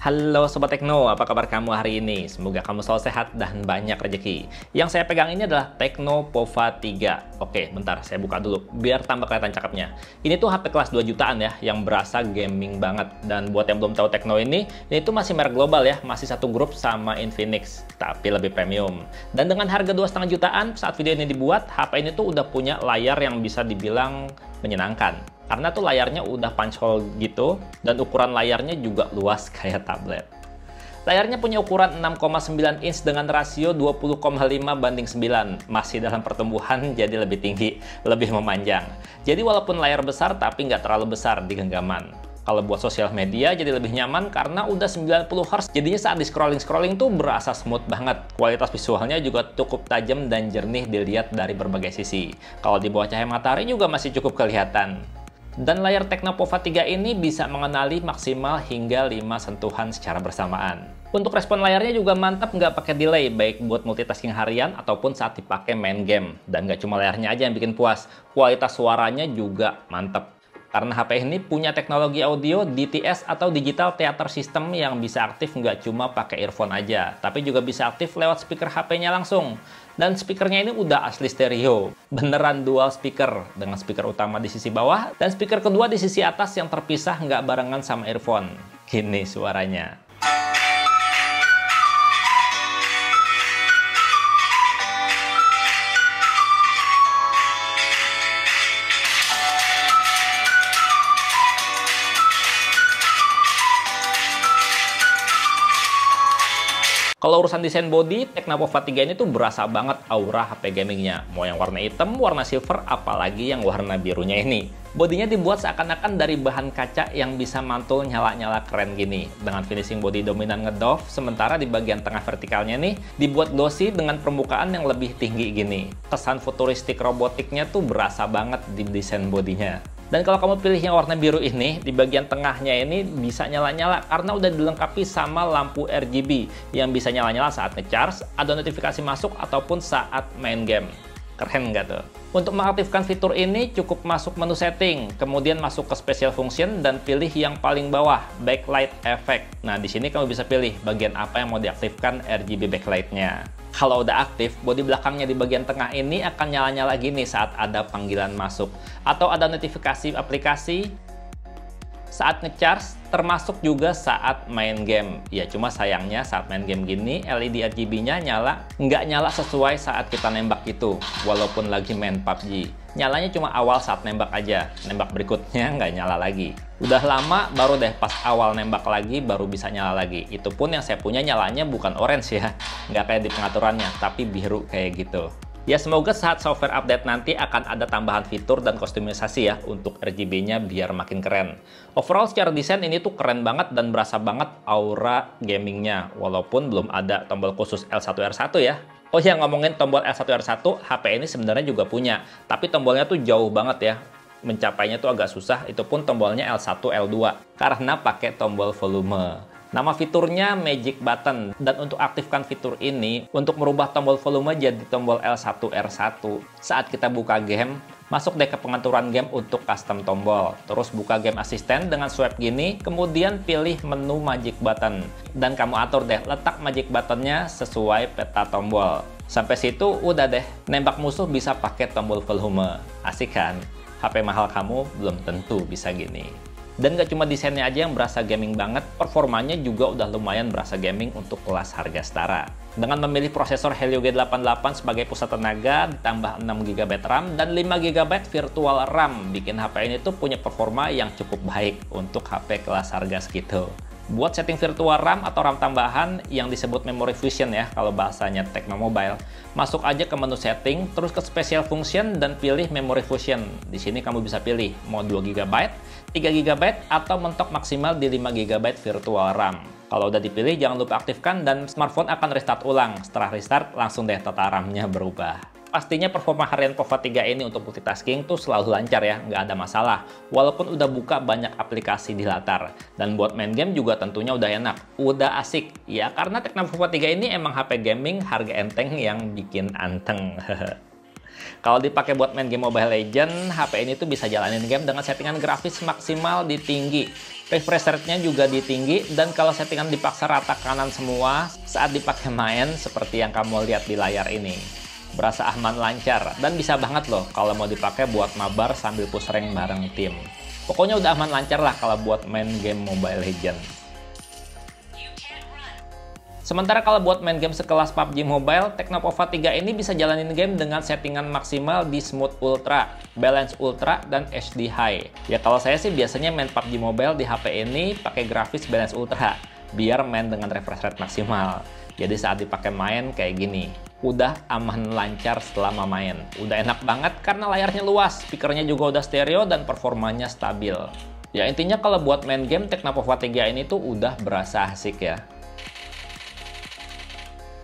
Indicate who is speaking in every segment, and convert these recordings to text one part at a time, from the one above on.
Speaker 1: Halo Sobat Tekno, apa kabar kamu hari ini? Semoga kamu selalu sehat dan banyak rezeki. Yang saya pegang ini adalah Tekno Pova 3. Oke, bentar, saya buka dulu, biar tambah kelihatan cakepnya. Ini tuh HP kelas 2 jutaan ya, yang berasa gaming banget. Dan buat yang belum tahu Tekno ini tuh masih merek global ya, masih satu grup sama Infinix, tapi lebih premium. Dan dengan harga 2,5 jutaan, saat video ini dibuat, HP ini tuh udah punya layar yang bisa dibilang menyenangkan. Karena tuh layarnya udah punch hole gitu, dan ukuran layarnya juga luas kayak tablet. Layarnya punya ukuran 6,9 inch dengan rasio 20,5:9. Masih dalam pertumbuhan, jadi lebih tinggi, lebih memanjang. Jadi walaupun layar besar, tapi nggak terlalu besar di genggaman. Kalau buat sosial media jadi lebih nyaman karena udah 90 Hz, jadinya saat di scrolling tuh berasa smooth banget. Kualitas visualnya juga cukup tajam dan jernih dilihat dari berbagai sisi. Kalau di bawah cahaya matahari juga masih cukup kelihatan. Dan layar Tekno Pova 3 ini bisa mengenali maksimal hingga 5 sentuhan secara bersamaan. Untuk respon layarnya juga mantap, nggak pakai delay, baik buat multitasking harian ataupun saat dipakai main game. Dan nggak cuma layarnya aja yang bikin puas, kualitas suaranya juga mantap. Karena HP ini punya teknologi audio DTS atau Digital Theater System yang bisa aktif nggak cuma pakai earphone aja, tapi juga bisa aktif lewat speaker HP-nya langsung. Dan speakernya ini udah asli stereo, beneran dual speaker, dengan speaker utama di sisi bawah, dan speaker kedua di sisi atas yang terpisah nggak barengan sama earphone. Gini suaranya. Kalau urusan desain body, Tekno Pova 3 ini tuh berasa banget aura HP gamingnya. Mau yang warna hitam, warna silver, apalagi yang warna birunya ini. Bodinya dibuat seakan-akan dari bahan kaca yang bisa mantul nyala-nyala keren gini. Dengan finishing body dominan ngedoff, sementara di bagian tengah vertikalnya nih dibuat glossy dengan permukaan yang lebih tinggi gini. Kesan futuristik robotiknya tuh berasa banget di desain bodinya. Dan kalau kamu pilih yang warna biru ini, di bagian tengahnya ini bisa nyala-nyala karena udah dilengkapi sama lampu RGB yang bisa nyala-nyala saat ngecharge, ada notifikasi masuk, ataupun saat main game. Keren nggak tuh? Untuk mengaktifkan fitur ini cukup masuk menu setting, kemudian masuk ke special function dan pilih yang paling bawah, backlight effect. Nah, di sini kamu bisa pilih bagian apa yang mau diaktifkan RGB backlight-nya. Kalau udah aktif, bodi belakangnya di bagian tengah ini akan nyala-nyala gini saat ada panggilan masuk, atau ada notifikasi aplikasi saat ngecharge, termasuk juga saat main game. Ya, cuma sayangnya saat main game gini, LED RGB-nya nggak nyala sesuai saat kita nembak itu, walaupun lagi main PUBG. Nyalanya cuma awal saat nembak aja, nembak berikutnya nggak nyala lagi. Udah lama, baru deh pas awal nembak lagi, baru bisa nyala lagi. Itu pun yang saya punya nyalanya bukan orange ya, nggak kayak di pengaturannya, tapi biru kayak gitu. Ya, semoga saat software update nanti akan ada tambahan fitur dan kustomisasi ya untuk RGB-nya biar makin keren. Overall secara desain ini tuh keren banget dan berasa banget aura gamingnya, walaupun belum ada tombol khusus L1R1 ya. Oh ya, ngomongin tombol L1R1, HP ini sebenarnya juga punya, tapi tombolnya tuh jauh banget ya. Mencapainya tuh agak susah, itu pun tombolnya L1, L2, karena pakai tombol volume. Nama fiturnya Magic Button, dan untuk aktifkan fitur ini, untuk merubah tombol volume jadi tombol L1R1. Saat kita buka game, masuk deh ke pengaturan game untuk custom tombol. Terus buka game assistant dengan swipe gini, kemudian pilih menu Magic Button. Dan kamu atur deh letak Magic Buttonnya sesuai peta tombol. Sampai situ udah deh, nembak musuh bisa pakai tombol volume. Asik kan? HP mahal kamu belum tentu bisa gini. Dan gak cuma desainnya aja yang berasa gaming banget, performanya juga udah lumayan berasa gaming untuk kelas harga setara. Dengan memilih prosesor Helio G88 sebagai pusat tenaga, ditambah 6GB RAM dan 5GB virtual RAM, bikin HP ini tuh punya performa yang cukup baik untuk HP kelas harga segitu. Buat setting virtual RAM atau RAM tambahan yang disebut memory fusion ya kalau bahasanya Tecno Mobile, masuk aja ke menu setting, terus ke special function dan pilih memory fusion. Di sini kamu bisa pilih mau 2GB, 3GB atau mentok maksimal di 5GB virtual RAM. Kalau udah dipilih jangan lupa aktifkan dan smartphone akan restart ulang. Setelah restart langsung deh tata RAM-nya berubah. Pastinya performa harian Pova 3 ini untuk multitasking tuh selalu lancar ya, nggak ada masalah. Walaupun udah buka banyak aplikasi di latar. Dan buat main game juga tentunya udah enak, udah asik. Ya karena Tekno Pova 3 ini emang HP gaming harga enteng yang bikin anteng. Kalau dipakai buat main game Mobile Legends, HP ini tuh bisa jalanin game dengan settingan grafis maksimal di tinggi. Refresh rate-nya juga di tinggi, dan kalau settingan dipaksa rata kanan semua, saat dipakai main seperti yang kamu lihat di layar ini. Berasa aman, lancar, dan bisa banget loh kalau mau dipakai buat mabar sambil push rank bareng tim. Pokoknya udah aman lancar lah kalau buat main game Mobile Legends. Sementara kalau buat main game sekelas PUBG Mobile, Tecnopova 3 ini bisa jalanin game dengan settingan maksimal di Smooth Ultra, Balance Ultra, dan HD High. Ya kalau saya sih biasanya main PUBG Mobile di HP ini pakai grafis Balance Ultra, biar main dengan refresh rate maksimal. Jadi saat dipakai main kayak gini, udah aman lancar selama main. Udah enak banget karena layarnya luas, speakernya juga udah stereo, dan performanya stabil. Ya intinya kalau buat main game, Tecnopova 3 ini tuh udah berasa asik ya.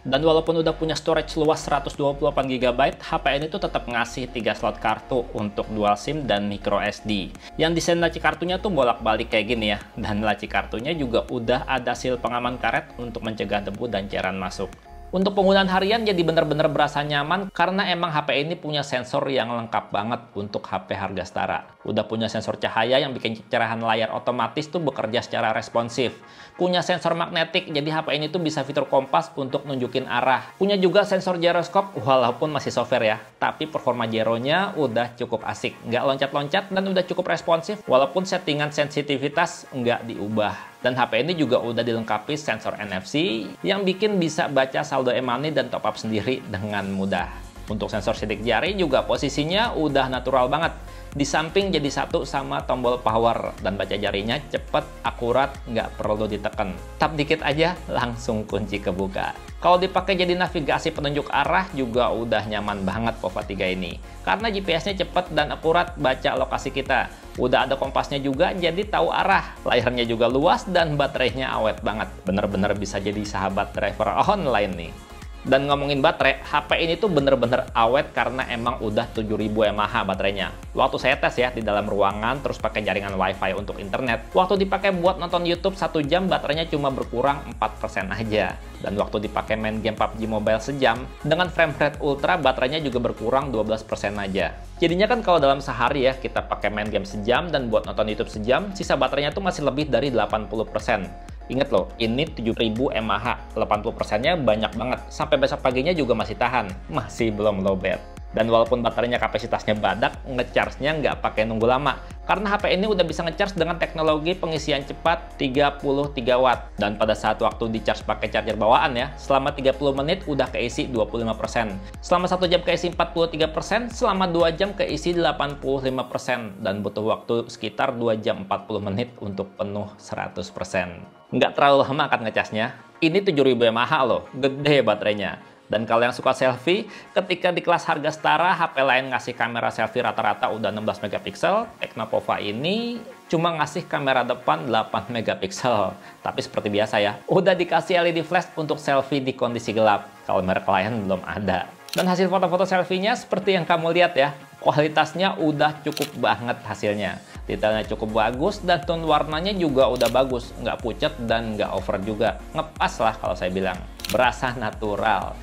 Speaker 1: Dan walaupun udah punya storage luas 128GB, HP ini tuh tetap ngasih 3 slot kartu untuk dual SIM dan micro SD. Yang desain laci kartunya tuh bolak-balik kayak gini ya. Dan laci kartunya juga udah ada seal pengaman karet untuk mencegah debu dan cairan masuk. Untuk penggunaan harian jadi bener-bener berasa nyaman karena emang HP ini punya sensor yang lengkap banget untuk HP harga setara. Udah punya sensor cahaya yang bikin cerahan layar otomatis tuh bekerja secara responsif. Punya sensor magnetik, jadi HP ini tuh bisa fitur kompas untuk nunjukin arah. Punya juga sensor gyroscope, walaupun masih software ya. Tapi performa gyronya udah cukup asik. Nggak loncat-loncat dan udah cukup responsif, walaupun settingan sensitivitas nggak diubah. Dan HP ini juga udah dilengkapi sensor NFC yang bikin bisa baca saldo e-money dan top up sendiri dengan mudah. Untuk sensor sidik jari juga posisinya udah natural banget. Di samping jadi satu sama tombol power, dan baca jarinya cepet, akurat, nggak perlu ditekan. Tap dikit aja langsung kunci kebuka. Kalau dipakai jadi navigasi penunjuk arah juga udah nyaman banget Pova 3 ini. Karena GPS-nya cepet dan akurat baca lokasi kita. Udah ada kompasnya juga jadi tahu arah. Layarnya juga luas dan baterainya awet banget. Bener-bener bisa jadi sahabat driver online nih. Dan ngomongin baterai, HP ini tuh bener-bener awet karena emang udah 7000 mAh baterainya. Waktu saya tes ya di dalam ruangan terus pakai jaringan WiFi untuk internet, waktu dipakai buat nonton YouTube 1 jam baterainya cuma berkurang 4% aja. Dan waktu dipakai main game PUBG Mobile sejam, dengan frame rate ultra baterainya juga berkurang 12% aja. Jadinya kan kalau dalam sehari ya kita pakai main game sejam dan buat nonton YouTube sejam, sisa baterainya tuh masih lebih dari 80%. Ingat loh, ini 7000 mAh, 80%-nya banyak banget. Sampai besok paginya juga masih tahan, masih belum lowbat. Dan walaupun baterainya kapasitasnya badak, ngecharge-nya nggak pakai nunggu lama. Karena HP ini udah bisa ngecharge dengan teknologi pengisian cepat 33 watt. Dan pada saat waktu di-charge pakai charger bawaan ya, selama 30 menit udah keisi 25%. Selama 1 jam keisi 43%, selama 2 jam keisi 85%. Dan butuh waktu sekitar 2 jam 40 menit untuk penuh 100%. Nggak terlalu lama kan ngecasnya. Ini 7000 mAh loh, gede baterainya. Dan kalau yang suka selfie, ketika di kelas harga setara, HP lain ngasih kamera selfie rata-rata udah 16 megapiksel, Tecnopova ini cuma ngasih kamera depan 8 megapiksel. Tapi seperti biasa ya, udah dikasih LED flash untuk selfie di kondisi gelap. Kalau merek lain belum ada. Dan hasil foto-foto selfie-nya seperti yang kamu lihat ya, kualitasnya udah cukup banget hasilnya. Detailnya cukup bagus dan tone warnanya juga udah bagus, nggak pucat dan nggak over juga. Ngepas lah kalau saya bilang, berasa natural.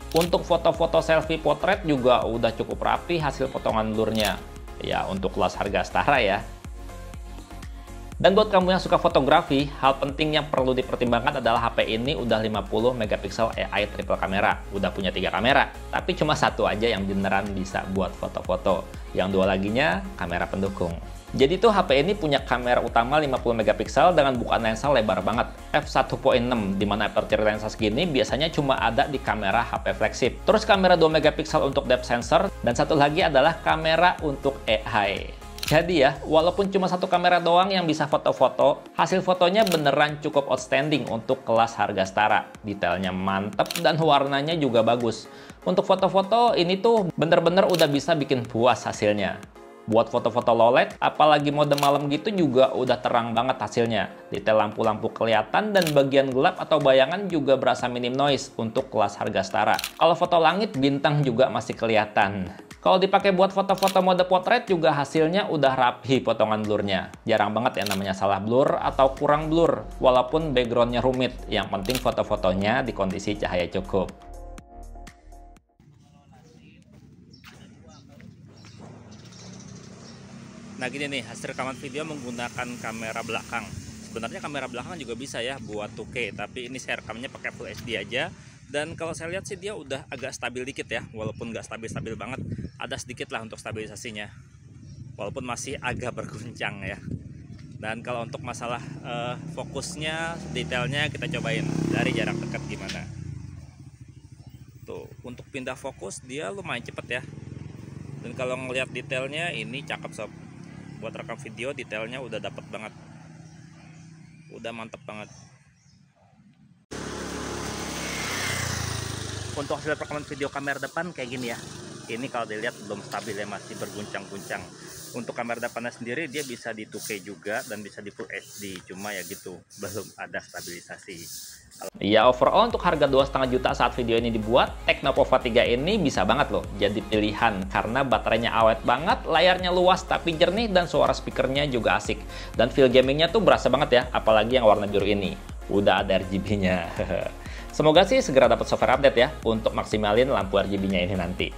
Speaker 1: Untuk foto-foto selfie potret juga udah cukup rapi hasil potongan blurnya. Ya untuk kelas harga setara ya. Dan buat kamu yang suka fotografi, hal penting yang perlu dipertimbangkan adalah HP ini udah 50 megapiksel AI triple kamera. Udah punya 3 kamera, tapi cuma satu aja yang beneran bisa buat foto-foto. Yang 2 laginya kamera pendukung. Jadi tuh HP ini punya kamera utama 50 megapiksel dengan bukaan lensa lebar banget, f1.6, dimana aperture lensa segini biasanya cuma ada di kamera HP flagship. Terus kamera 2 megapiksel untuk depth sensor, dan satu lagi adalah kamera untuk AI. Jadi ya, walaupun cuma satu kamera doang yang bisa foto-foto, hasil fotonya beneran cukup outstanding untuk kelas harga setara. Detailnya mantep dan warnanya juga bagus. Untuk foto-foto ini tuh bener-bener udah bisa bikin puas hasilnya. Buat foto-foto low light, apalagi mode malam gitu juga udah terang banget hasilnya. Detail lampu-lampu kelihatan dan bagian gelap atau bayangan juga berasa minim noise untuk kelas harga setara. Kalau foto langit, bintang juga masih kelihatan. Kalau dipakai buat foto-foto mode potret juga hasilnya udah rapi potongan blurnya. Jarang banget yang namanya salah blur atau kurang blur, walaupun backgroundnya rumit. Yang penting foto-fotonya di kondisi cahaya cukup. Nah gini nih, hasil rekaman video menggunakan kamera belakang. Sebenarnya kamera belakang juga bisa ya buat 2K, tapi ini saya rekamnya pakai Full HD aja. Dan kalau saya lihat sih dia udah agak stabil dikit ya, walaupun nggak stabil-stabil banget, ada sedikit lah untuk stabilisasinya. Walaupun masih agak berguncang ya. Dan kalau untuk masalah fokusnya, detailnya kita cobain dari jarak dekat gimana. Tuh, untuk pindah fokus dia lumayan cepet ya. Dan kalau ngelihat detailnya ini cakep sob. Buat rekam video detailnya udah dapet banget, udah mantep banget. Untuk hasil rekaman video kamera depan kayak gini ya. Ini kalau dilihat belum stabil ya, masih berguncang-guncang. Untuk kamera depannya sendiri dia bisa di 2K juga dan bisa di Full HD, cuma ya gitu, belum ada stabilisasi. Ya overall untuk harga 2,5 juta saat video ini dibuat, Tecno Pova 3 ini bisa banget loh jadi pilihan karena baterainya awet banget, layarnya luas tapi jernih, dan suara speakernya juga asik. Dan feel gamingnya tuh berasa banget ya, apalagi yang warna biru ini. Udah ada RGB-nya. Semoga sih segera dapat software update ya untuk maksimalin lampu RGB-nya ini nanti.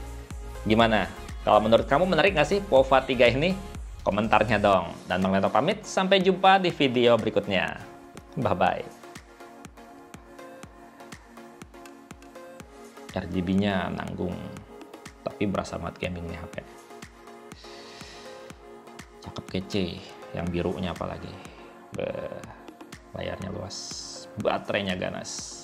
Speaker 1: Gimana? Kalau menurut kamu menarik nggak sih Pova 3 ini? Komentarnya dong. Dan Bang Leto pamit, sampai jumpa di video berikutnya. Bye-bye. RGB-nya nanggung, tapi berasa banget gaming nih HP. Cakep kece, yang birunya apalagi. Layarnya luas, baterainya ganas.